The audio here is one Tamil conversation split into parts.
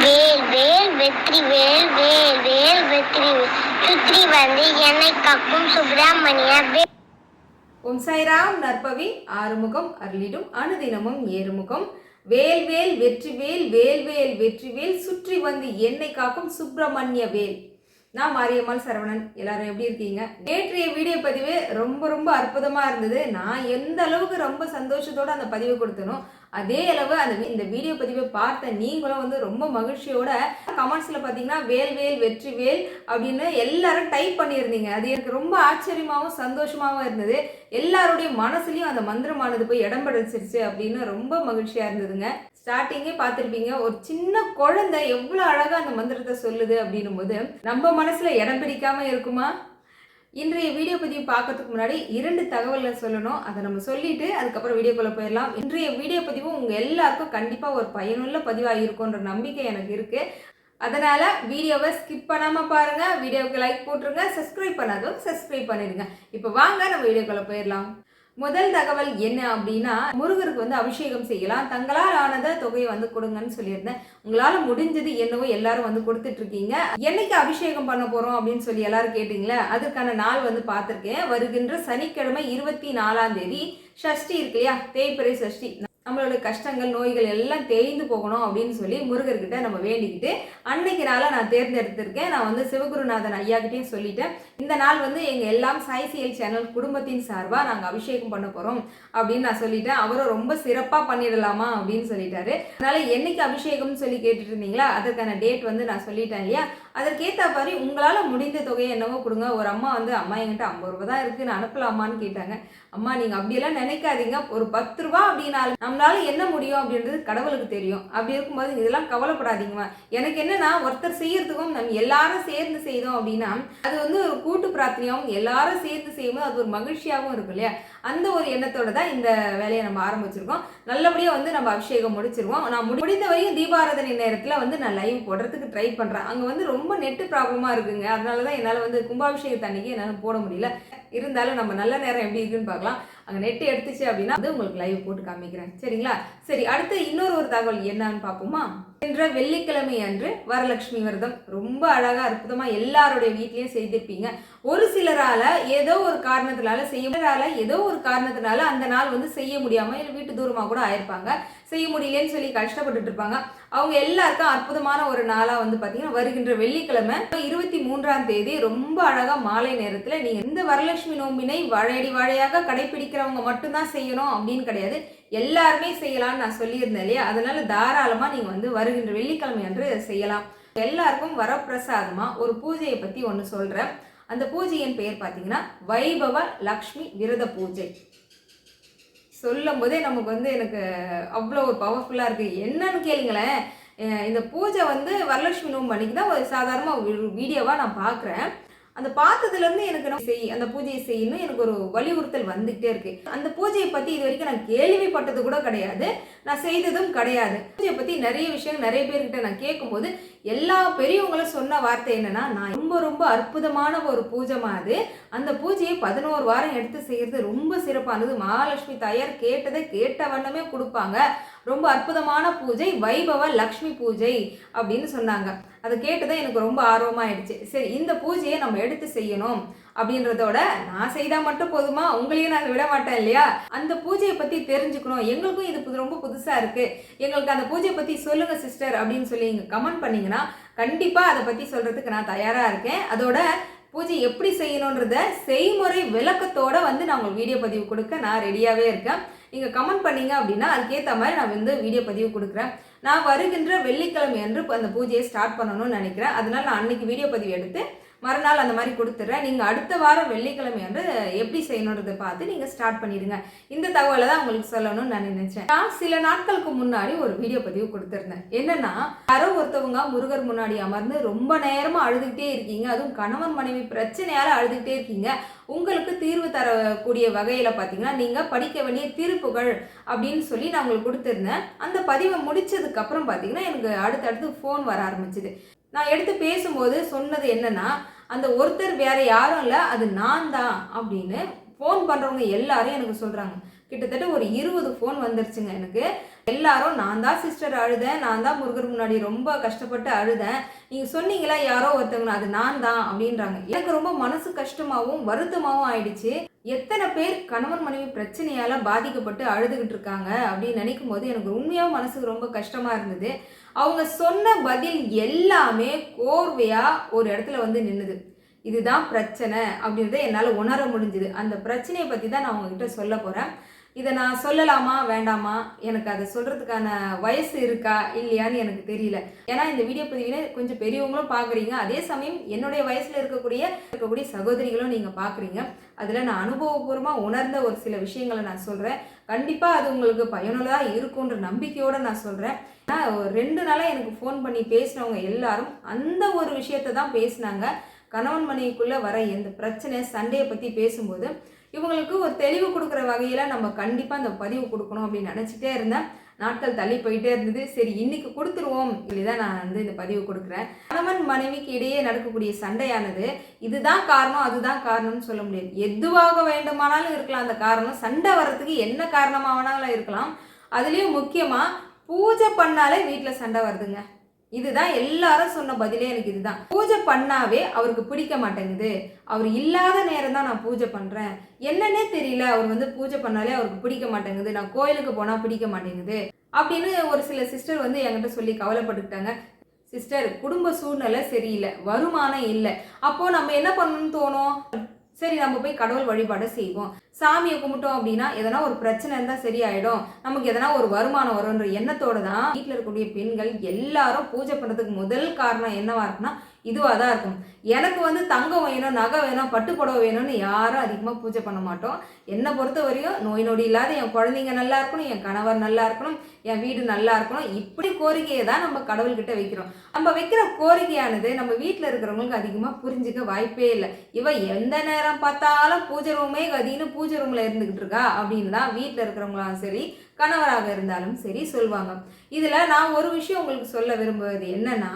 வேல் வேல் வெற்றி வேல் வேல் வேல் வெற்றி சுற்றி வந்து என்னை காக்கும் சுப்பிரமணிய வேல். ஓம் சாய்ராம். நற்பவி ஆறுமுகம் அருளிடும் அனுதினமும் ஏறுமுகம். வேல் வேல் வெற்றி வேல் வேல் வேல் வெற்றி வேல் சுற்றி வந்து என்னை காக்கும் சுப்பிரமணிய வேல். நான் மாரியம்மாள் சரவணன். எல்லாரும் எப்படி இருக்கீங்க? நேற்றைய வீடியோ பதிவு ரொம்ப அற்புதமா இருந்தது. நான் எந்த அளவுக்கு ரொம்ப சந்தோஷத்தோட அந்த பதிவை கொடுத்தனோ அதே அளவு இந்த வீடியோ பதிவை பார்த்த நீங்களும் வந்து ரொம்ப மகிழ்ச்சியோட கமெண்ட்ஸ்ல பாத்தீங்கன்னா வேல் வேல் வெற்றி வேல் அப்படின்னு எல்லாரும் டைப் பண்ணியிருந்தீங்க. அது எனக்கு ரொம்ப ஆச்சரியமாகவும் சந்தோஷமாகவும் இருந்தது. எல்லாருடைய மனசுலயும் அந்த மந்திரமானது போய் இடம் பிடிச்சிருச்சு அப்படின்னு ரொம்ப மகிழ்ச்சியா இருந்ததுங்க. ஸ்டார்டிங்கே பார்த்துருப்பீங்க, ஒரு சின்ன குழந்தை எவ்வளோ அழகா அந்த மந்திரத்தை சொல்லுது அப்படின்னும் போது நம்ம மனசுல இடம் பிடிக்காம இருக்குமா? இன்றைய வீடியோ பதிவு பார்க்கறதுக்கு முன்னாடி 2 தகவல்கள் சொல்லணும். அதை நம்ம சொல்லிட்டு அதுக்கப்புறம் வீடியோக்குள்ள போயிடலாம். இன்றைய வீடியோ பதிவு உங்க எல்லாருக்கும் கண்டிப்பா ஒரு பயனுள்ள பதிவாக இருக்கும்ன்ற நம்பிக்கை எனக்கு இருக்கு. அதனால வீடியோவை ஸ்கிப் பண்ணாம பாருங்க. வீடியோவுக்கு லைக் போட்டுருங்க. சப்ஸ்கிரைப் பண்ணாதவங்க சப்ஸ்கிரைப் பண்ணிடுங்க. இப்போ வாங்க நம்ம வீடியோக்குள்ள போயிடலாம். முதல் தகவல் என்ன அப்படின்னா, முருகருக்கு வந்து அபிஷேகம் செய்யலாம், தங்களால் ஆனதை தொகையை வந்து கொடுங்கன்னு சொல்லியிருந்தேன். உங்களால முடிஞ்சது என்னவோ எல்லாரும் வந்து கொடுத்துட்டு இருக்கீங்க. என்னைக்கு அபிஷேகம் பண்ண போறோம் அப்படின்னு சொல்லி எல்லாரும் கேட்டீங்களே, அதுக்கான நாள் வந்து பார்த்துருக்கேன். வருகின்ற சனிக்கிழமை 24ஆம் தேதி சஷ்டி இருக்கு இல்லையா, தேய்பிறை சஷ்டி. நம்மளோட கஷ்டங்கள் நோய்கள் எல்லாம் தேய்ந்து போகணும் அப்படின்னு சொல்லி முருகர்கிட்ட நம்ம வேண்டிக்கிட்டு அன்னைக்கு நாளை நான் தேர்ந்தெடுத்திருக்கேன். நான் வந்து சிவகுருநாதன் ஐயாக்கிட்டையும் சொல்லிட்டேன், இந்த நாள் வந்து எங்கள் எல்லாம் சாய்சியல் சேனல் குடும்பத்தின் சார்பாக நாங்கள் அபிஷேகம் பண்ண போகிறோம் அப்படின்னு நான் சொல்லிட்டேன். அவரும் ரொம்ப சிறப்பாக பண்ணிடலாமா அப்படின்னு சொல்லிட்டாரு. அதனால என்னைக்கு அபிஷேகம்னு சொல்லி கேட்டுட்டு இருந்தீங்களா, அதற்கான டேட் வந்து நான் சொல்லிட்டேன் இல்லையா. அதற்கேற்ற மாதிரி உங்களால் முடிந்த தொகையை என்னவோ கொடுங்க. ஒரு அம்மா வந்து, அம்மா என்கிட்ட 50 ரூபா தான் இருக்குது, நான் அனுப்பலாமான்னு கேட்டாங்க. அம்மா நீங்கள் அப்படியெல்லாம் நினைக்காதீங்க, ஒரு 10 ரூபா அப்படின்னாலும் நம்மளால என்ன முடியும் அப்படின்றது கடவுளுக்கு தெரியும். அப்படி இருக்கும்போது இதெல்லாம் கவலைப்படாதீங்கம்மா. எனக்கு என்னன்னா, ஒருத்தர் செய்யறதுக்கும் நம்ம எல்லாரும் சேர்ந்து செய்தோம் அப்படின்னா அது வந்து ஒரு கூட்டு பிரார்த்தனையாகவும் எல்லாரும் சேர்ந்து செய்யும்போது அது ஒரு மகிழ்ச்சியாகவும் இருக்கும் இல்லையா. அந்த ஒரு எண்ணத்தோட தான் இந்த வேலையை நம்ம ஆரம்பிச்சிருக்கோம். நல்லபடியாக வந்து நம்ம அபிஷேகம் முடிச்சிருவோம். நான் முடிந்த வரையும் தீபாராதனை நேரத்தில் வந்து நான் லைவ் போடுறதுக்கு ட்ரை பண்ணுறேன். அங்கே வந்து ரொம்ப நெட்டு ப்ராப்ளமாக இருக்குங்க. அதனால தான் என்னால் வந்து கும்பாபிஷேகத்து அன்னைக்கு என்னால் போட முடியல. இருந்தாலும் நம்ம நல்ல நேரம் எப்படி இருக்குன்னு பார்க்கலாம். அங்கே நெட்டு எடுத்துச்சு அப்படின்னா வந்து உங்களுக்கு லைவ் போட்டு காமிக்கிறேன், சரிங்களா? சரி, அடுத்து இன்னொரு தகவல் என்னன்னு பார்ப்போமா. என்ற வெள்ளிக்கிழமை அன்று வரலட்சுமி விரதம் ரொம்ப அழகா அற்புதமா எல்லாருடைய வீட்லயும் செய்திருப்பீங்க. ஒரு சிலரால ஏதோ ஒரு காரணத்தினால அந்த நாள் வந்து செய்ய முடியாம வீட்டு தூரமா கூட ஆயிருப்பாங்க, செய்ய முடியலன்னு சொல்லி கஷ்டப்பட்டுட்டு இருப்பாங்க. அவங்க எல்லாருக்கும் அற்புதமான ஒரு நாளா வந்து பாத்தீங்கன்னா வருகின்ற வெள்ளிக்கிழமை 23ஆம் தேதி ரொம்ப அழகா மாலை நேரத்துல நீங்க இந்த வரலட்சுமி நோம்பினை வாழையாக கடைபிடிக்கிறவங்க மட்டும்தான் செய்யணும் அப்படின்னு கிடையாது, எல்லாருமே செய்யலாம்னு நான் சொல்லியிருந்தேன் இல்லையா. அதனால தாராளமா நீங்க வந்து வருகின்ற வெள்ளிக்கிழமை அன்று செய்யலாம். எல்லாருக்கும் வரப்பிரசாதமா ஒரு பூஜையை பத்தி ஒன்று சொல்றேன். அந்த பூஜையின் பெயர் பார்த்தீங்கன்னா வைபவ லக்ஷ்மி விரத பூஜை. சொல்லும் போதே நமக்கு வந்து எனக்கு அவ்வளோ ஒரு பவர்ஃபுல்லாக இருக்குது. என்னன்னு கேளுங்களேன், இந்த பூஜை வந்து வரலட்சுமி நோம்பு அன்னைக்கு தான் ஒரு சாதாரணமாக வீடியோவாக நான் பார்க்குறேன். அந்த பார்த்ததுலேருந்து எனக்கு அந்த பூஜையை செய்யணும் எனக்கு ஒரு வலியுறுத்தல் வந்துகிட்டே இருக்கு. அந்த பூஜையை பற்றி இது வரைக்கும் நான் கேள்விப்பட்டது கூட கிடையாது, நான் செய்ததும் கிடையாது. பூஜையை பற்றி நிறைய விஷயம் நிறைய பேர்கிட்ட நான் கேட்கும்போது எல்லா பெரியவங்களும் சொன்ன வார்த்தை என்னன்னா, நான் ரொம்ப அற்புதமான ஒரு பூஜைமா அது. அந்த பூஜையை 11 வாரம் எடுத்து செய்யறது ரொம்ப சிறப்பானது. மகாலட்சுமி தாயார் கேட்டதை கேட்ட வண்ணமே கொடுப்பாங்க. ரொம்ப அற்புதமான பூஜை, வைபவ லக்ஷ்மி பூஜை அப்படின்னு சொன்னாங்க. அதை கேட்டதை எனக்கு ரொம்ப ஆர்வமாயிடுச்சு. சரி, இந்த பூஜையை நம்ம எடுத்து செய்யணும் அப்படின்றதோட நான் செய்தா மட்டும் போதுமா, உங்களையும் நாங்கள் விட மாட்டேன் இல்லையா. அந்த பூஜையை பத்தி தெரிஞ்சுக்கணும், எங்களுக்கும் இது ரொம்ப புதுசா இருக்கு, எங்களுக்கு அந்த பூஜையை பத்தி சொல்லுங்க சிஸ்டர் அப்படின்னு சொல்லி நீங்க கமெண்ட் பண்ணீங்கன்னா கண்டிப்பா அதை பத்தி சொல்றதுக்கு நான் தயாரா இருக்கேன். அதோட பூஜை எப்படி செய்யணுன்றத செய்முறை விளக்கத்தோட வந்து நான் உங்களுக்கு வீடியோ பதிவு கொடுக்க நான் ரெடியாவே இருக்கேன். நீங்க கமெண்ட் பண்ணீங்க அப்படின்னா அதுக்கேற்ற மாதிரி நான் வந்து வீடியோ பதிவு கொடுக்குறேன். நான் வருகின்ற வெள்ளிக்கிழமை அன்று அந்த பூஜையை ஸ்டார்ட் பண்ணணும்னு நினைக்கிறேன். அதனால நான் அன்னைக்கு வீடியோ பதிவு எடுத்து மறுநாள் அந்த மாதிரி கொடுத்துட்றேன். நீங்கள் அடுத்த வாரம் வெள்ளிக்கிழமை வந்து எப்படி செய்யணுன்றதை பார்த்து நீங்கள் ஸ்டார்ட் பண்ணிடுங்க. இந்த தகவலை தான் உங்களுக்கு சொல்லணும்னு நான் நினைச்சேன். நான் சில நாட்களுக்கு முன்னாடி ஒரு வீடியோ பதிவு கொடுத்துருந்தேன். என்னன்னா, யாரோ ஒருத்தவங்க முருகர் முன்னாடி அமர்ந்து ரொம்ப நேரமா அழுதுகிட்டே இருக்கீங்க, அதுவும் கணவன் மனைவி பிரச்சனையால அழுதுகிட்டே இருக்கீங்க. உங்களுக்கு தீர்வு தரக்கூடிய வகையில பாத்தீங்கன்னா நீங்க படிக்க வேண்டிய திருப்புகள் அப்படின்னு சொல்லி நான் உங்களுக்கு கொடுத்துருந்தேன். அந்த பதிவை முடிச்சதுக்கு அப்புறம் பாத்தீங்கன்னா எனக்கு அடுத்தடுத்து ஃபோன் வர ஆரம்பிச்சுது. நான் எடுத்து பேசும்போது சொன்னது என்னன்னா, அந்த ஒருத்தர் வேற யாரும் இல்லை, அது நான் தான் அப்படின்னு ஃபோன் பண்ணுறவங்க எல்லாரும் எனக்கு சொல்கிறாங்க. கிட்டத்தட்ட ஒரு 20 ஃபோன் வந்துருச்சுங்க எனக்கு. எல்லாரும் நான் தான் சிஸ்டர் அழுதேன், நான் தான் முருகர் முன்னாடி ரொம்ப கஷ்டப்பட்டு அழுதேன், நீங்கள் சொன்னீங்களா யாரோ ஒருத்தவங்க அது நான் தான் அப்படின்றாங்க. எனக்கு ரொம்ப மனசு கஷ்டமாகவும் வருத்தமாகவும் ஆயிடுச்சு. எத்தனை பேர் கணவன் மனைவி பிரச்சனையால் பாதிக்கப்பட்டு அழுதுகிட்டு இருக்காங்க அப்படின்னு நினைக்கும் போது எனக்கு உண்மையாக மனசுக்கு ரொம்ப கஷ்டமாக இருந்தது. அவங்க சொன்ன பதில் எல்லாமே கோர்வையாக ஒரு இடத்துல வந்து நின்றுது. இதுதான் பிரச்சனை அப்படின்றத என்னால் உணர முடிஞ்சுது. அந்த பிரச்சனையை பற்றி தான் நான் உங்ககிட்ட சொல்ல போகிறேன். இதை நான் சொல்லலாமா வேண்டாமா, எனக்கு அதை சொல்கிறதுக்கான வயசு இருக்கா இல்லையான்னு எனக்கு தெரியல. ஏன்னா இந்த வீடியோ பதிவினை கொஞ்சம் பெரியவங்களும் பார்க்குறீங்க, அதே சமயம் என்னுடைய வயசில் இருக்கக்கூடிய சகோதரிகளும் நீங்கள் பார்க்குறீங்க. அதில் நான் அனுபவபூர்வமாக உணர்ந்த ஒரு சில விஷயங்களை நான் சொல்கிறேன். கண்டிப்பாக அது உங்களுக்கு பயனுள்ளதாக இருக்குன்ற நம்பிக்கையோடு நான் சொல்கிறேன். ஆனால் 2 நாளாக எனக்கு ஃபோன் பண்ணி பேசினவங்க எல்லாரும் அந்த ஒரு விஷயத்தை தான் பேசினாங்க. கணவன் மனைவிக்குள்ளே வர எந்த பிரச்சனை சண்டையை பற்றி பேசும்போது இவங்களுக்கு ஒரு தெளிவு கொடுக்குற வகையில் நம்ம கண்டிப்பாக அந்த பதிவு கொடுக்கணும் அப்படின்னு நினச்சிட்டே இருந்தேன். நாட்கள் தள்ளி போயிட்டே இருந்தது. சரி இன்னைக்கு கொடுத்துருவோம் இப்படிதான் நான் வந்து இந்த பதிவு கொடுக்குறேன். கணவன் மனைவிக்கு இடையே நடக்கக்கூடிய சண்டையானது இதுதான் காரணம் அதுதான் காரணம்னு சொல்ல முடியாது. எதுவாக வேண்டுமானாலும் இருக்கலாம். அந்த காரணம் சண்டை வர்றதுக்கு என்ன காரணமானாலும் இருக்கலாம். அதுலேயும் முக்கியமாக பூஜை பண்ணாலே வீட்டில் சண்டை வருதுங்க. இதுதான் எல்லாரும் சொன்ன பதிலே எனக்கு இதுதான். பூஜை பண்ணாவே அவருக்கு பிடிக்க மாட்டேங்குது, அவர் இல்லாத நேரம் தான் நான் பூஜை பண்றேன், என்னன்னே தெரியல, அவர் வந்து பூஜை பண்ணாலே அவருக்கு பிடிக்க மாட்டேங்குது, நான் கோயிலுக்கு போனா பிடிக்க மாட்டேங்குது அப்படின்னு ஒரு சில சிஸ்டர் வந்து என்கிட்ட சொல்லி கவலைப்பட்டுக்கிட்டாங்க. சிஸ்டர் குடும்ப சூழ்நிலை சரியில்லை, வருமானம் இல்லை, அப்போ நம்ம என்ன பண்ணணும்னு தோணும், சரி நம்ம போய் கடவுள் வழிபாடு செய்வோம், சாமியை கும்பிட்டோம் அப்படின்னா எதனா ஒரு பிரச்சனை இருந்தால் சரியாயிடும், நமக்கு எதனா ஒரு வருமானம் வரும்ன்ற எண்ணத்தோடு தான் வீட்டில் இருக்கக்கூடிய பெண்கள் எல்லாரும் பூஜை பண்ணுறதுக்கு முதல் காரணம் என்னவா இருக்குன்னா இதுவாக தான் இருக்கும். எனக்கு வந்து தங்கம் வேணும், நகை வேணும், பட்டுப்புடவை வேணும்னு யாரும் அதிகமாக பூஜை பண்ண மாட்டோம். என்னை பொறுத்த வரையும் நோய் நொடி இல்லாத என் குழந்தைங்க நல்லா இருக்கணும், என் கணவர் நல்லா இருக்கணும், என் வீடு நல்லா இருக்கணும், இப்படி கோரிக்கையை தான் நம்ம கடவுள்கிட்ட வைக்கிறோம். நம்ம வைக்கிற கோரிக்கையானது நம்ம வீட்டில் இருக்கிறவங்களுக்கு அதிகமாக புரிஞ்சுக்க வாய்ப்பே இல்லை. இவ எந்த நேரம் பார்த்தாலும் பூஜை ரூமே கதின்னு பூஜை ரூமில் இருந்துக்கிட்டு இருக்கா அப்படின்னு தான் வீட்டில் இருக்கிறவங்களாம் சரி கணவராக இருந்தாலும் சரி சொல்லுவாங்க. இதில் நான் ஒரு விஷயம் உங்களுக்கு சொல்ல விரும்புவது என்னன்னா,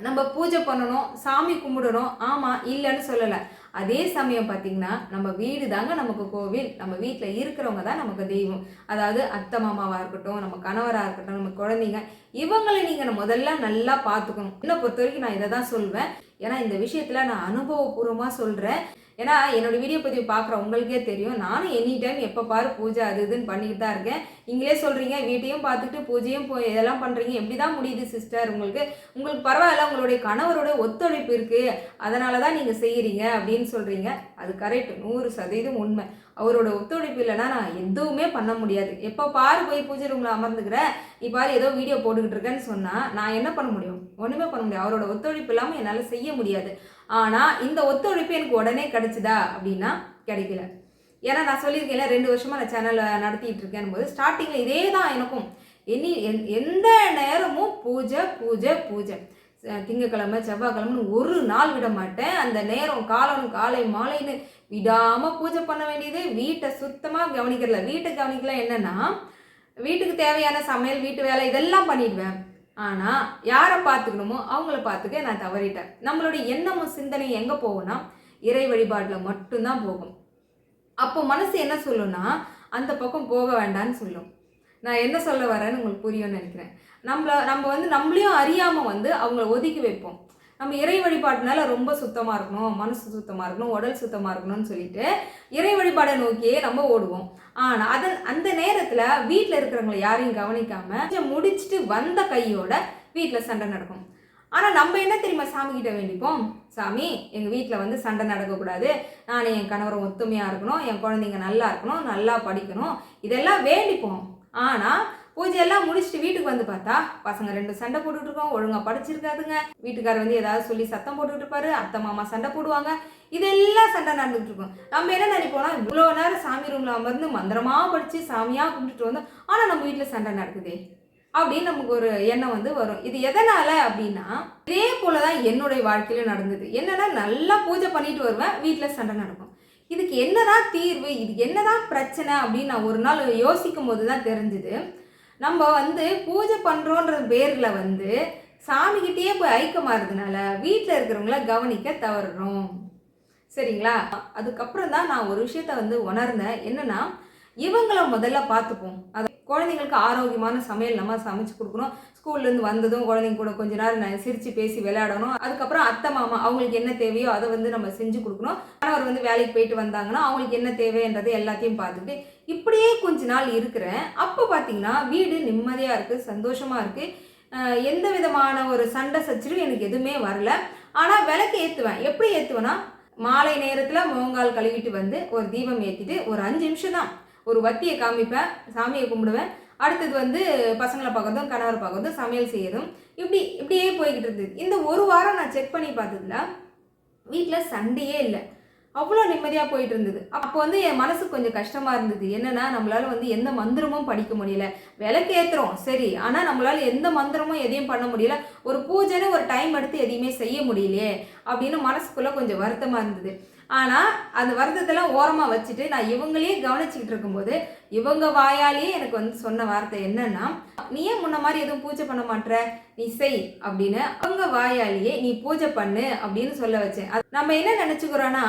நம்ம பூஜை பண்ணணும், சாமி கும்பிடணும், ஆமாம் இல்லைன்னு சொல்லலை. அதே சமயம் பார்த்தீங்கன்னா நம்ம வீடு தாங்க நமக்கு கோவில், நம்ம வீட்டில் இருக்கிறவங்க தான் நமக்கு தெய்வம். அதாவது அத்தை மாமாவாக இருக்கட்டும், நம்ம கணவராக இருக்கட்டும், நம்ம குழந்தைங்க, இவங்களை நீங்கள் முதல்ல நல்லா பார்த்துக்கணும். என்னை பொறுத்த வரைக்கும் நான் இதை தான் சொல்வேன். ஏன்னா இந்த விஷயத்தில் நான் அனுபவபூர்வமாக சொல்கிறேன். ஏன்னா என்னோட வீடியோ பதிவு பார்க்குற உங்களுக்கே தெரியும், நானும் எனி டைம் எப்போ பாரு பூஜை அது இதுன்னு பண்ணிக்கிட்டு தான் இருக்கேன். நீங்களே சொல்கிறீங்க வீட்டையும் பார்த்துட்டு பூஜையும் இதெல்லாம் பண்ணுறீங்க, எப்படி தான் முடியுது சிஸ்டர், உங்களுக்கு பரவாயில்ல, உங்களுடைய கணவரோட ஒத்துழைப்பு இருக்குது, அதனால தான் நீங்கள் செய்கிறீங்க அப்படின்னு சொல்கிறீங்க. அது கரெக்ட், 100% உண்மை. அவரோட ஒத்துழைப்பு இல்லைன்னா நான் எதுவுமே பண்ண முடியாது. எப்போ பாரு போய் பூஜை ரூமில் அமர்ந்துக்கிறேன், நீ பாரு ஏதோ வீடியோ போட்டுக்கிட்டு இருக்கேன்னு சொன்னால் நான் என்ன பண்ண முடியும், ஒன்றுமே பண்ண முடியாது. அவரோட ஒத்துழைப்பு இல்லாமல் என்னால் செய்ய முடியாது. ஆனால் இந்த ஒத்துழைப்பு எனக்கு உடனே கிடைச்சிதா அப்படின்னா கிடைக்கல. ஏன்னா நான் சொல்லியிருக்கேன் 2 வருஷமாக நான் சேனல் நடத்திட்டு இருக்கேன் போது ஸ்டார்டிங்கில் இதே தான் எனக்கும். எந்த நேரமும் பூஜை பூஜை பூஜை, திங்கக்கிழமை செவ்வாய்க்கிழமைன்னு ஒரு நாள் விட மாட்டேன். அந்த நேரம் காலை மாலைன்னு விடாமல் பூஜை பண்ண வேண்டியது. வீட்டை சுத்தமாக கவனிக்கிறல. வீட்டை கவனிக்கல என்னன்னா, வீட்டுக்கு தேவையான சமையல் வீட்டு வேலை இதெல்லாம் பண்ணிடுவேன். ஆனால் யாரை பார்த்துக்கணுமோ அவங்கள பார்த்துக்க நான் தவறிட்டேன். நம்மளுடைய எண்ணமும் சிந்தனை எங்கே போகும்னா இறை வழிபாட்டில் மட்டும்தான் போகும். அப்போ மனசு என்ன சொல்லும்னா அந்த பக்கம் போக வேண்டான்னு சொல்லும். நான் என்ன சொல்ல வரேன்னு உங்களுக்கு புரியும்னு நினைக்கிறேன். நம்ம வந்து நம்மளையும் அறியாமல் வந்து அவங்கள ஒதுக்கி வைப்போம். நம்ம இறை வழிபாட்டினால ரொம்ப சுத்தமாக இருக்கணும், மனசு சுத்தமாக இருக்கணும், உடல் சுத்தமாக இருக்கணும்னு சொல்லிட்டு இறை வழிபாடை நோக்கியே நம்ம ஓடுவோம். ஆனால் அந்த நேரத்தில் வீட்டில் இருக்கிறவங்களை யாரையும் கவனிக்காமல் முடிச்சுட்டு வந்த கையோட வீட்டில் சண்டை நடக்கும். ஆனால் நம்ம என்ன தெரியுமா சாமி கிட்ட வேண்டிப்போம், சாமி எங்கள் வீட்டில் வந்து சண்டை நடக்கக்கூடாது, நான் என் கணவரை ஒத்துமையாக இருக்கணும், என் குழந்தைங்க நல்லா இருக்கணும், நல்லா படிக்கணும், இதெல்லாம் வேண்டிப்போம். ஆனால் பூஜையெல்லாம் முடிச்சுட்டு வீட்டுக்கு வந்து பார்த்தா பசங்க 2 சண்டை போட்டுட்டு இருக்கோம், ஒழுங்காக படிச்சிருக்காதுங்க, வீட்டுக்காரர் வந்து ஏதாவது சொல்லி சத்தம் போட்டுட்டு இருப்பாரு, அத்தை மாமா சண்டை போடுவாங்க, இதெல்லாம் சண்டை நடந்துகிட்டு இருக்கோம். நம்ம என்ன நினைப்போம்னா இவ்வளோ நேரம் சாமி ரூமில் அமர்ந்து மந்திரமாக படித்து சாமியாக கும்பிட்டுட்டு வந்தோம், ஆனால் நம்ம வீட்டில் சண்டை நடக்குதே அப்படின்னு நமக்கு ஒரு எண்ணம் வந்து வரும். இது எதனால அப்படின்னா இதே போல தான் என்னுடைய வாழ்க்கையில நடந்தது. என்னன்னா நல்லா பூஜை பண்ணிட்டு வருவேன், வீட்டில் சண்டை நடக்கும். இதுக்கு என்னதான் தீர்வு, இதுக்கு என்னதான் பிரச்சனை அப்படின்னு நான் ஒரு நாள் யோசிக்கும் போது தான் தெரிஞ்சுது. நம்ம வந்து பூஜை பண்ணுறோன்ற பேரில் வந்து சாமிக்கிட்டேயே போய் ஐக்கியமாகிறதுனால வீட்டில் இருக்கிறவங்கள கவனிக்க தவறுறோம். சரிங்களா? அதுக்கப்புறம் தான் நான் ஒரு விஷயத்த வந்து உணர்ந்தேன். என்னன்னா இவங்கள முதல்ல பார்த்துப்போம். அது குழந்தைங்களுக்கு ஆரோக்கியமான சமையல் நம்ம சமைச்சு கொடுக்கணும். ஸ்கூல்லேருந்து வந்ததும் குழந்தைங்க கூட கொஞ்ச நேரம் சிரித்து பேசி விளையாடணும். அதுக்கப்புறம் அத்தை மாமா அவங்களுக்கு என்ன தேவையோ அதை நம்ம செஞ்சு கொடுக்கணும். கணவர் வேலைக்கு போயிட்டு வந்தாங்கன்னா அவங்களுக்கு என்ன தேவைன்றது எல்லாத்தையும் பார்த்துட்டு இப்படியே கொஞ்ச நாள் இருக்கிறேன். அப்போ பார்த்தீங்கன்னா வீடு நிம்மதியாக இருக்குது, சந்தோஷமாக இருக்குது. எந்த விதமான ஒரு சண்டை சச்சரவு எனக்கு எதுவுமே வரல. ஆனால் விளக்கு ஏற்றுவேன். எப்படி ஏற்றுவேன்னா, மாலை நேரத்தில் முகங்கால் கழுவிட்டு வந்து ஒரு தீபம் ஏற்றிட்டு ஒரு 5 நிமிஷம் தான் ஒரு வத்தியை காமிப்பேன், சாமியை கும்பிடுவேன். அடுத்தது பசங்களை பார்க்கறதும் கணவர் பார்க்கறதும் சமையல் செய்யறதும் இப்படியே போய்கிட்டு இருந்தது. இந்த ஒரு வாரம் நான் செக் பண்ணி பார்த்ததுல வீட்டில் சண்டையே இல்லை, அவ்வளோ நிம்மதியாக போயிட்டு இருந்தது. அப்போ என் மனசுக்கு கொஞ்சம் கஷ்டமாக இருந்தது. என்னென்னா நம்மளால் எந்த மந்திரமும் படிக்க முடியல. விளக்கு ஏற்றுறோம் சரி, ஆனால் நம்மளால் எந்த மந்திரமும் எதையும் பண்ண முடியல. ஒரு பூஜைன்னு ஒரு டைம் எடுத்து எதையுமே செய்ய முடியலையே அப்படின்னு மனசுக்குள்ளே கொஞ்சம் வருத்தமாக இருந்தது. ஆனால் அந்த வருத்தத்தெல்லாம் ஓரமாக வச்சுட்டு நான் இவங்களையே கவனிச்சுக்கிட்டு இருக்கும்போது இவங்க வாயாலேயே எனக்கு சொன்ன வார்த்தை என்னன்னா, நீ ஏன் முன்ன மாதிரி எதுவும் பூஜை பண்ண மாட்டேற, நீ செய் அப்படின்னு அவங்க வாயாலேயே நீ பூஜை பண்ணு அப்படின்னு சொல்ல வச்சேன். நம்ம என்ன நினைச்சுக்கிறோன்னா,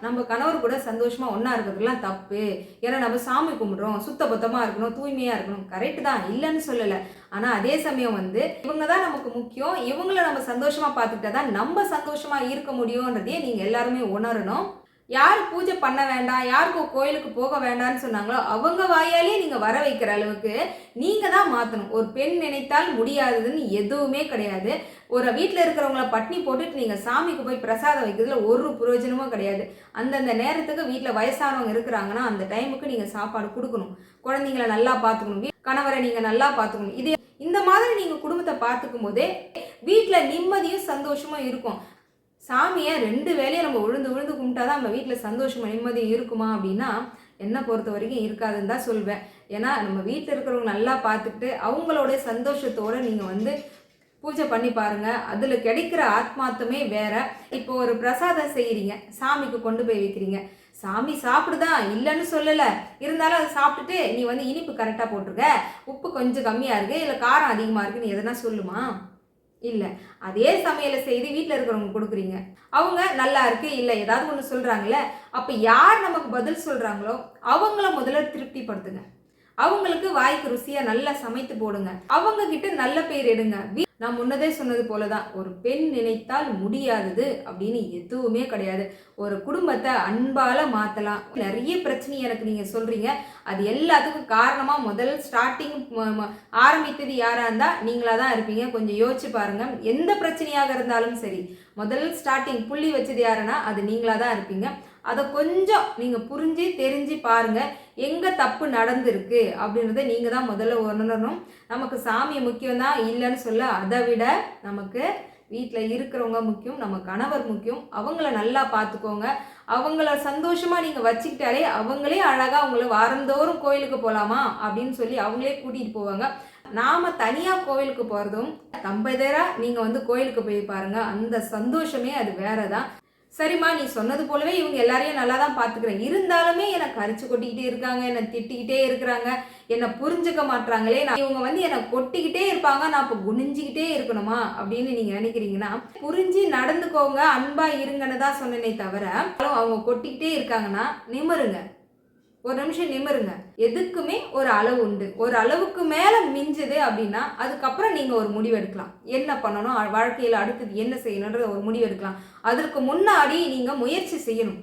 நம்ம கணவர் கூட சந்தோஷமா ஒன்னா இருக்கிறதுலாம் தப்பு, ஏன்னா நம்ம சாமி கும்பிடுறோம், சுத்த பத்தமா இருக்கணும், தூய்மையா இருக்கணும். கரெக்ட் தான், இல்லைன்னு சொல்லலை. ஆனா அதே சமயம் இவங்க தான் நமக்கு முக்கியம். இவங்கள நம்ம சந்தோஷமா பார்த்துக்கிட்டா தான் நம்ம சந்தோஷமா இருக்க முடியும்ன்றதையே நீங்க எல்லாருமே உணரணும். யார் பூஜை பண்ண வேண்டாம், யாருக்கும் கோயிலுக்கு போக வேண்டாம்னு சொன்னாங்களோ அவங்க வாயாலே நீங்க வர வைக்கிற அளவுக்கு நீங்க தான் மாற்றணும். ஒரு பெண் நினைத்தால் முடியாததுன்னு எதுவுமே கிடையாது. ஒரு வீட்டில் இருக்கிறவங்கள பட்னி போட்டுட்டு நீங்கள் சாமிக்கு போய் பிரசாதம் வைக்கிறதுல ஒரு பிரயோஜனமும் கிடையாது. அந்தந்த நேரத்துக்கு வீட்டில் வயசானவங்க இருக்கிறாங்கன்னா அந்த டைமுக்கு நீங்கள் சாப்பாடு கொடுக்கணும், குழந்தைங்களை நல்லா பார்த்துக்கணும், கணவரை நீங்கள் நல்லா பார்த்துக்கணும். இது இந்த மாதிரி நீங்கள் குடும்பத்தை பார்த்துக்கும் போதே வீட்டில் நிம்மதியும் சந்தோஷமும் இருக்கும். சாமியை 2 வேளையும் நம்ம உழுந்து கும்பிட்டாதான் நம்ம வீட்டில் சந்தோஷமா நிம்மதியும் இருக்குமா அப்படின்னா என்னை பொறுத்த வரைக்கும் இருக்காதுன்னு தான் சொல்வேன். ஏன்னா நம்ம வீட்டில் இருக்கிறவங்க நல்லா பார்த்துக்கிட்டு அவங்களோட சந்தோஷத்தோடு நீங்கள் பூஜை பண்ணி பாருங்க, அதில் கிடைக்கிற ஆத்மார்த்தமே வேற. இப்போ ஒரு பிரசாதம் செய்கிறீங்க, சாமிக்கு கொண்டு போய் வைக்கிறீங்க, சாமி சாப்பிடுதான் இல்லைன்னு சொல்லலை, இருந்தாலும் அதை சாப்பிட்டுட்டு நீ இனிப்பு கரெக்டாக போட்டிருக்க, உப்பு கொஞ்சம் கம்மியாக இருக்குது, இல்லை காரம் அதிகமாக இருக்குன்னு எதனா சொல்லுமா? இல்லை. அதே சமையலை செய்து வீட்டில் இருக்கிறவங்க கொடுக்குறீங்க, அவங்க நல்லா இருக்கு இல்லை ஏதாவது ஒன்று சொல்கிறாங்களே, அப்போ யார் நமக்கு பதில் சொல்கிறாங்களோ அவங்கள முதல்ல திருப்திப்படுத்துங்க. அவங்களுக்கு வாய்க்கு ருசியாக நல்லா சமைத்து போடுங்க, அவங்க கிட்ட நல்ல பேர் எடுங்க. நான் முன்னதே சொன்னது போலதான், ஒரு பெண் நினைத்தால் முடியாதது அப்படின்னு எதுவுமே கிடையாது. ஒரு குடும்பத்தை அன்பால மாத்தலாம். நிறைய பிரச்சனை எனக்கு நீங்க சொல்றீங்க, அது எல்லாத்துக்கும் காரணமா முதல் ஸ்டார்டிங் ஆரம்பித்தது யாரா இருந்தா நீங்களா தான் இருப்பீங்க. கொஞ்சம் யோசிச்சு பாருங்க. எந்த பிரச்சனையாக இருந்தாலும் சரி, முதல் ஸ்டார்டிங் புள்ளி வச்சது யாருன்னா அது நீங்களா தான் இருப்பீங்க. அதை கொஞ்சம் நீங்கள் புரிஞ்சு தெரிஞ்சு பாருங்கள், எங்கே தப்பு நடந்திருக்கு அப்படின்றத நீங்கள் தான் முதல்ல உணரணும். நமக்கு சாமி முக்கியம் தான் இல்லைன்னு சொல்ல, அதை விட நமக்கு வீட்டில் இருக்கிறவங்க முக்கியம், நம்ம கணவர் முக்கியம். அவங்கள நல்லா பார்த்துக்கோங்க. அவங்கள சந்தோஷமாக நீங்கள் வச்சுக்கிட்டாலே அவங்களே அழகாக அவங்கள வாரந்தோறும் கோயிலுக்கு போகலாமா அப்படின்னு சொல்லி அவங்களே கூட்டிகிட்டு போவாங்க. நாம் தனியாக கோயிலுக்கு போகிறதும் தம்பதியராக நீங்கள் கோயிலுக்கு போய் பாருங்கள், அந்த சந்தோஷமே அது வேற தான். சரிம்மா, நீ சொன்னது போலவே இவங்க எல்லாரையும் நல்லா தான் பார்த்துக்கிறேன், இருந்தாலுமே என்னை கரிச்சு கொட்டிக்கிட்டே இருக்காங்க, என்னை திட்டிக்கிட்டே இருக்கிறாங்க, என்னை புரிஞ்சுக்க மாட்டாங்களே, இவங்க என்னை கொட்டிக்கிட்டே இருப்பாங்க, நான் இப்போ குனிஞ்சிக்கிட்டே இருக்கணுமா அப்படின்னு நீங்கள் நினைக்கிறீங்கன்னா புரிஞ்சு நடந்துக்கோங்க, அன்பாக இருங்கன்னு தான் சொன்னேனே தவிர, அவங்க கொட்டிக்கிட்டே இருக்காங்கன்னா நிமிருங்க, ஒரு நிமிஷம் நிமிருங்க. எதுக்குமே ஒரு அளவு உண்டு. ஒரு அளவுக்கு மேலே மிஞ்சுது அப்படின்னா அதுக்கப்புறம் நீங்கள் ஒரு முடிவு எடுக்கலாம், என்ன பண்ணணும், வாழ்க்கையில் அடுத்தது என்ன செய்யணுன்றத ஒரு முடிவு எடுக்கலாம். அதற்கு முன்னாடி நீங்கள் முயற்சி செய்யணும்.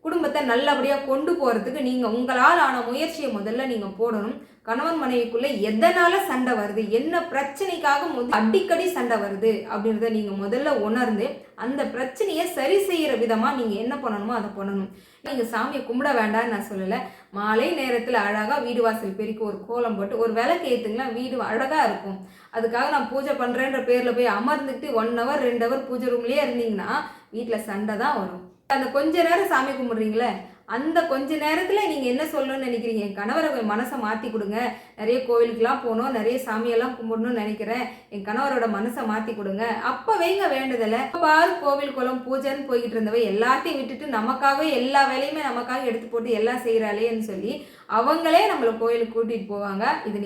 குடும்பத்தை நல்லபடியாக கொண்டு போகிறதுக்கு நீங்கள் உங்களால் ஆன முயற்சியை முதல்ல நீங்கள் போடணும். கணவன் மனைவிக்குள்ளே எதனால சண்டை வருது, என்ன பிரச்சனைக்காக அடிக்கடி சண்டை வருது அப்படின்றத நீங்கள் முதல்ல உணர்ந்து அந்த பிரச்சனையை சரி செய்கிற விதமாக நீங்கள் என்ன பண்ணணுமோ அதை பண்ணணும். நீங்கள் சாமியை கும்பிட வேண்டாம்னு நான் சொல்லலை. மாலை நேரத்தில் அழகாக வீடு வாசல் பெருக்கி ஒரு கோலம் போட்டு ஒரு விளக்கு ஏற்றுங்களா, வீடு அழகாக இருக்கும். அதுக்காக நான் பூஜை பண்ணுறேன்ற பேரில் போய் அமர்ந்துட்டு 1 hour 2 hour பூஜை ரூம்லேயே இருந்தீங்கன்னா வீட்டில் சண்டை தான் வரும். அந்த கொஞ்ச நேரம் சாமி கும்பிட்றீங்களே, அந்த கொஞ்ச நேரத்தில் நீங்கள் என்ன சொல்லணும்னு நினைக்கிறீங்க, என் கணவரை மனசை மாற்றி கொடுங்க, நிறைய கோவிலுக்கெலாம் போகணும், நிறைய சாமியெல்லாம் கும்பிடணும்னு நினைக்கிறேன், என் கணவரோட மனசை மாற்றி கொடுங்க, அப்போ வைங்க வேண்டுதலை. பாரு கோவில் குளம் பூஜைன்னு போய்கிட்டு இருந்தவை எல்லாத்தையும் விட்டுட்டு நமக்காகவே எல்லா வேலையுமே நமக்காக எடுத்து போட்டு எல்லாம் செய்கிறாளேன்னு சொல்லி அவங்களே நம்மளை கோயிலுக்கு கூட்டிகிட்டு போவாங்க. இது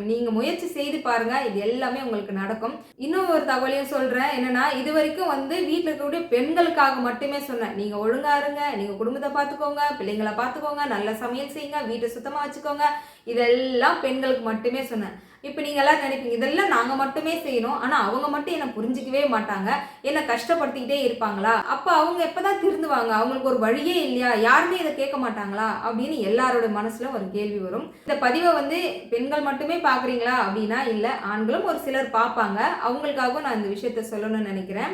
நீங்கள் முயற்சி செய்து பாருங்கள், இது எல்லாமே உங்களுக்கு நடக்கும். இன்னும் ஒரு தகவலையும் சொல்கிறேன், என்னென்னா இது வரைக்கும் வீட்டில் இருக்கக்கூடிய பெண்களுக்காக மட்டுமே சொன்னேன். நீங்கள் ஒழுங்காக இருங்க, நீங்கள் குடும்பத்தை பார்த்துக்கோங்க, பிள்ளைங்களை பார்த்துக்கோங்க, நல்ல சமையல் செய்யுங்க, வீட்டை சுத்தமாக வச்சுக்கோங்க. இதெல்லாம் பெண்களுக்கு மட்டுமே சொன்னேன். இப்போ நீங்கள் எல்லாம் நினைப்பீங்க இதெல்லாம் நாங்கள் மட்டுமே செய்யணும், ஆனால் அவங்க மட்டும் என்னை புரிஞ்சிக்கவே மாட்டாங்க, என்னை கஷ்டப்படுத்திக்கிட்டே இருப்பாங்களா, அப்போ அவங்க எப்போ தான் திருந்துவாங்க, அவங்களுக்கு ஒரு வழியே இல்லையா, யாருமே இதை கேட்க மாட்டாங்களா அப்படின்னு எல்லாரோட மனசுல ஒரு கேள்வி வரும். இந்த பதிவை வந்து பெண்கள் மட்டுமே பார்க்குறீங்களா அப்படின்னா இல்லை, ஆண்களும் ஒரு சிலர் பார்ப்பாங்க. அவங்களுக்காகவும் நான் இந்த விஷயத்த சொல்லணும்னு நினைக்கிறேன்.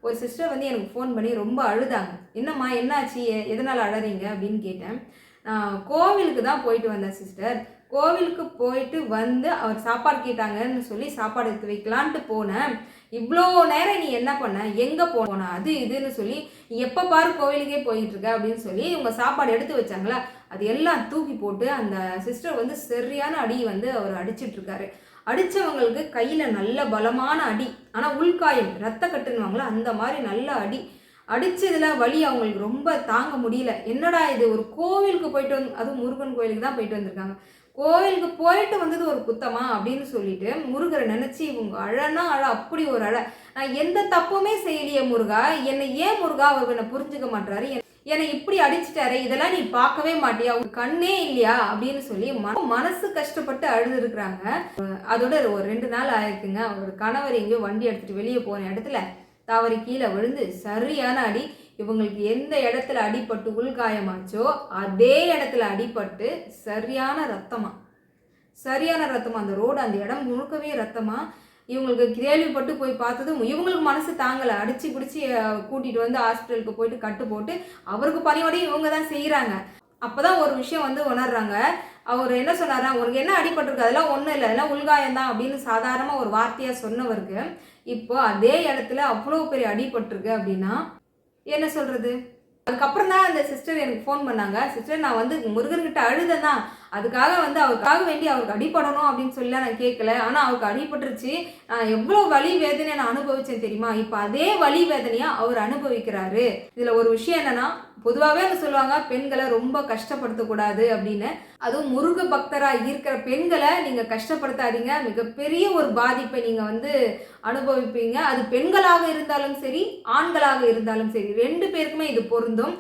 ஒரு சிஸ்டர் வந்து எனக்கு ஃபோன் பண்ணி ரொம்ப அழுதாங்க. என்னம்மா என்னாச்சு, எதனால் அழறீங்க அப்படின்னு கேட்டேன். நான் கோவிலுக்கு தான் போயிட்டு வந்தேன் சிஸ்டர். கோவிலுக்கு போயிட்டு வந்து அவர் சாப்பாடு கேட்டாங்கன்னு சொல்லி சாப்பாடு எடுத்து வைக்கலான்ட்டு போனேன். இவ்வளோ நேரம் நீ என்ன பண்ண, எங்கே போன, அது இதுன்னு சொல்லி எப்போ பாரு கோவிலுக்கே போயிட்டு இருக்க அப்படின்னு சொல்லி இவங்க சாப்பாடு எடுத்து வச்சாங்களா, அது எல்லாம் தூக்கி போட்டு அந்த சிஸ்டர் வந்து சரியான அடி வந்து அவர் அடிச்சிட்டு இருக்காரு. அடித்தவங்களுக்கு கையில் நல்ல பலமான அடி, ஆனால் உள்காயம் ரத்த கட்டுன்னுவாங்களா அந்த மாதிரி நல்ல அடி. அடித்ததில் வலி அவங்களுக்கு ரொம்ப தாங்க முடியல. என்னடா இது, ஒரு கோவிலுக்கு போயிட்டு அதுவும் முருகன் கோவிலுக்கு தான் போயிட்டு வந்திருக்காங்க, கோவிலுக்கு போயிட்டு வந்தது ஒரு குத்தமா அப்படின்னு சொல்லிட்டு முருகரை நினச்சி இவங்க அழனா அழ, அப்படி ஒரு அழ. நான் எந்த தப்புமே செய்யலையே முருகா, என்னை ஏன் முருகா அவர் என்னை புரிஞ்சுக்க மாட்டாரு, என்னை இப்படி அடிச்சுட்டாரு, இதெல்லாம் நீ பார்க்கவே மாட்டியா, அவங்க கண்ணே இல்லையா அப்படின்னு சொல்லி மனசு கஷ்டப்பட்டு அழுது இருக்கிறாங்க. அதோட ஒரு 2 நாள் ஆயிருக்குங்க. அவரோட கணவர் எங்கேயோ வண்டி எடுத்துட்டு வெளியே போன இடத்துல தவறி கீழே விழுந்து சரியான அடி. இவங்களுக்கு எந்த இடத்துல அடிபட்டு உள்காயமாச்சோ அதே இடத்துல அடிபட்டு சரியான ரத்தமா அந்த ரோடு அந்த இடம் முழுக்கவே ரத்தமா. இவங்களுக்கு கேள்விப்பட்டு போய் பார்த்ததும் இவங்களுக்கு மனசு தாங்கலை, அடிச்சு பிடிச்சி கூட்டிகிட்டு வந்து ஹாஸ்பிட்டலுக்கு போயிட்டு கட்டு போட்டு அவருக்கு பணியோடையும் இவங்க தான் செய்கிறாங்க. அப்போ தான் ஒரு விஷயம் வந்து உணர்றாங்க. அவர் என்ன சொன்னாரா, உனக்கு என்ன அடிபட்டிருக்கு, அதெல்லாம் ஒன்றும் இல்லை, அதெல்லாம் உள்காயம்தான் அப்படின்னு சாதாரணமாக ஒரு வார்த்தையாக சொன்னவருக்கு இப்போ அதே இடத்துல அவ்வளோ பெரிய அடிபட்டிருக்கு அப்படின்னா என்ன சொல்கிறது. அதுக்கப்புறம் தான் அந்த சிஸ்டர் எனக்கு ஃபோன் பண்ணாங்க. சிஸ்டர் நான் வந்து முருகன்கிட்ட அழுதேன் தான், அதுக்காக வந்து அவருக்காக வேண்டி அவருக்கு அடிபடணும் அப்படின்னு சொல்லி நான் கேட்கல, ஆனால் அவருக்கு அடிபட்டுருச்சு, நான் எவ்வளோ வலி வேதனையை நான் அனுபவிச்சேன் தெரியுமா, இப்போ அதே வலி வேதனையாக அவர் அனுபவிக்கிறாரு. இதில் ஒரு விஷயம் என்னன்னா, பொதுவாகவே அவங்க சொல்லுவாங்க பெண்களை ரொம்ப கஷ்டப்படுத்தக்கூடாது அப்படின்னு. அதுவும் முருக பக்தராக இருக்கிற பெண்களை நீங்கள் கஷ்டப்படுத்தாதீங்க, மிகப்பெரிய ஒரு பாதிப்பை நீங்கள் வந்து அனுபவிப்பீங்க. அது பெண்களாக இருந்தாலும் சரி, ஆண்களாக இருந்தாலும் சரி, 2 பேருக்குமே இது பொருந்தும்.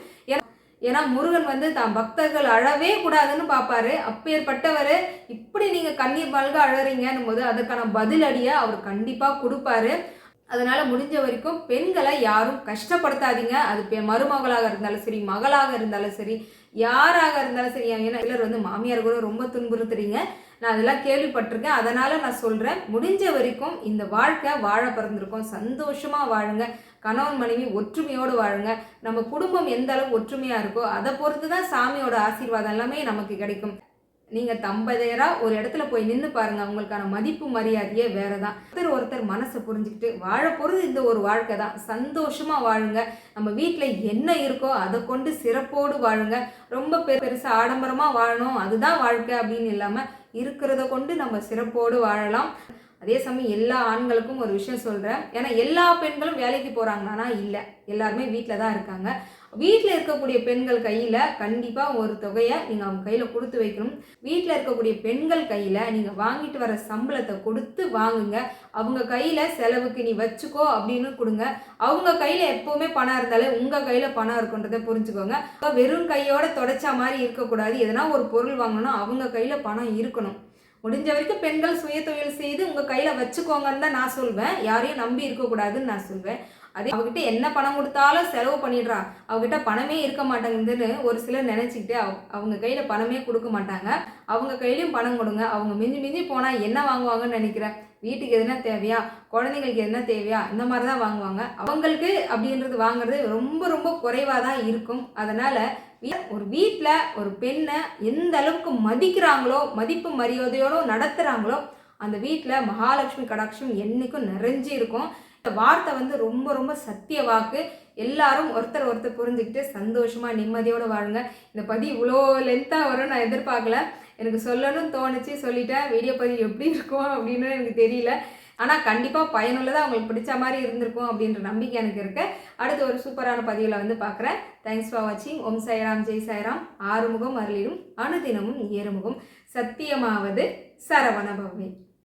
ஏன்னா முருகன் வந்து தான் பக்தர்கள் அழவே கூடாதுன்னு பார்ப்பாரு. அப்பேற்பட்டவர் இப்படி நீங்கள் கண்ணீர் மல்க அழறீங்கன்னும் போது அதற்கான பதிலடியை அவர் கண்டிப்பாக கொடுப்பாரு. அதனால முடிஞ்ச வரைக்கும் பெண்களை யாரும் கஷ்டப்படுத்தாதீங்க. அது மருமகளாக இருந்தாலும் சரி, மகளாக இருந்தாலும் சரி, யாராக இருந்தாலும் சரி. ஏன்னா சிலர் வந்து மாமியார் கூட ரொம்ப துன்புறுத்துறீங்க, நான் அதெல்லாம் கேள்விப்பட்டிருக்கேன். அதனால நான் சொல்றேன், முடிஞ்ச வரைக்கும் இந்த வாழ்க்கை வாழ பிறந்திருக்கோம், சந்தோஷமா வாழுங்க, கணவன் மனைவி ஒற்றுமையோடு வாழுங்க. நம்ம குடும்பம் எந்த அளவுக்கு ஒற்றுமையா இருக்கோ அதை பொறுத்து தான் சாமியோட ஆசீர்வாதம் எல்லாமே நமக்கு கிடைக்கும். நீங்கள் தம்பதியராக ஒரு இடத்துல போய் நின்று பாருங்கள், உங்களுக்கான மதிப்பு மரியாதையே வேறு தான். ஒருத்தர் மனசை புரிஞ்சுக்கிட்டு வாழ போகிறது இந்த ஒரு வாழ்க்கை தான், சந்தோஷமாக வாழுங்க. நம்ம வீட்டில் என்ன இருக்கோ அதை கொண்டு சிறப்போடு வாழுங்க. ரொம்ப பெருசாக ஆடம்பரமாக வாழணும் அதுதான் வாழ்க்கை அப்படின்னு இல்லாமல் இருக்கிறத கொண்டு நம்ம சிறப்போடு வாழலாம். அதே சமயம் எல்லா ஆண்களுக்கும் ஒரு விஷயம் சொல்கிறேன், ஏன்னா எல்லா பெண்களும் வேலைக்கு போகிறாங்கன்னா இல்லை, எல்லாருமே வீட்டில் தான் இருக்காங்க. வீட்டில் இருக்கக்கூடிய பெண்கள் கையில் கண்டிப்பாக ஒரு தொகையை நீங்கள் அவங்க கையில் கொடுத்து வைக்கணும். வீட்டில் இருக்கக்கூடிய பெண்கள் கையில் நீங்கள் வாங்கிட்டு வர சம்பளத்தை கொடுத்து வாங்குங்க. அவங்க கையில் செலவுக்கு நீ வச்சுக்கோ அப்படின்னு கொடுங்க. அவங்க கையில் எப்போவுமே பணம் இருந்தாலே உங்கள் கையில் பணம் இருக்குன்றதை புரிஞ்சுக்கோங்க. வெறும் கையோடு தொடச்சா மாதிரி இருக்கக்கூடாது. எதனா ஒரு பொருள் வாங்கணும்னா அவங்க கையில் பணம் இருக்கணும். முடிஞ்ச வரைக்கும் பெண்கள் சுய தொழில் செய்து உங்கள் கையில் வச்சுக்கோங்கன்னு தான் நான் சொல்வேன், யாரையும் நம்பி இருக்கக்கூடாதுன்னு நான் சொல்வேன். அதே அவங்ககிட்ட என்ன பணம் கொடுத்தாலும் செலவு பண்ணிடுறா, அவங்ககிட்ட பணமே இருக்க மாட்டேங்குதுன்னு ஒரு சிலர் நினச்சிக்கிட்டு அவங்க கையில் பணமே கொடுக்க மாட்டாங்க. அவங்க கையிலையும் பணம் கொடுங்க. அவங்க மிஞ்சி போனால் என்ன வாங்குவாங்கன்னு நினைக்கிறேன், வீட்டுக்கு எதுனா தேவையா, குழந்தைங்களுக்கு எதுனா தேவையா, இந்த மாதிரி தான் வாங்குவாங்க. அவங்களுக்கு அப்படின்றது வாங்குறது ரொம்ப ரொம்ப குறைவாக தான் இருக்கும். அதனால் ஒரு வீட்டில் ஒரு பெண்ணை எந்த அளவுக்கு மதிக்கிறாங்களோ, மதிப்பு மரியாதையோடு நடத்துகிறாங்களோ, அந்த வீட்டில் மகாலட்சுமி கடாட்சம் என்றைக்கும் நிறைஞ்சி இருக்கும். இந்த வார்த்தை வந்து ரொம்ப ரொம்ப சத்திய வாக்கு. எல்லாரும் ஒருத்தர் புரிஞ்சுக்கிட்டு சந்தோஷமாக நிம்மதியோடு வாழுங்க. இந்த பதிவு இவ்வளோ லென்த்தாக வரும் நான் எதிர்பார்க்கல, எனக்கு சொல்லணும்னு தோணுச்சு, சொல்லிட்டேன். வீடியோ பதிவு எப்படி இருக்கும் அப்படின்னு எனக்கு தெரியல, ஆனால் கண்டிப்பாக பயனுள்ளதாக உங்களுக்கு பிடிச்ச மாதிரி இருந்திருக்கும் அப்படின்ற நம்பிக்கை எனக்கு இருக்குது. அடுத்து ஒரு சூப்பரான பதிவில் வந்து பார்க்குறேன். தேங்க்ஸ் ஃபார் வாட்சிங். ஓம் சாய்ராம், ஜெய் சாய்ராம். ஆறுமுகம் அருளிடும், அனுதினமும் ஏறுமுகம். சத்தியமாவது சரவணபவமே.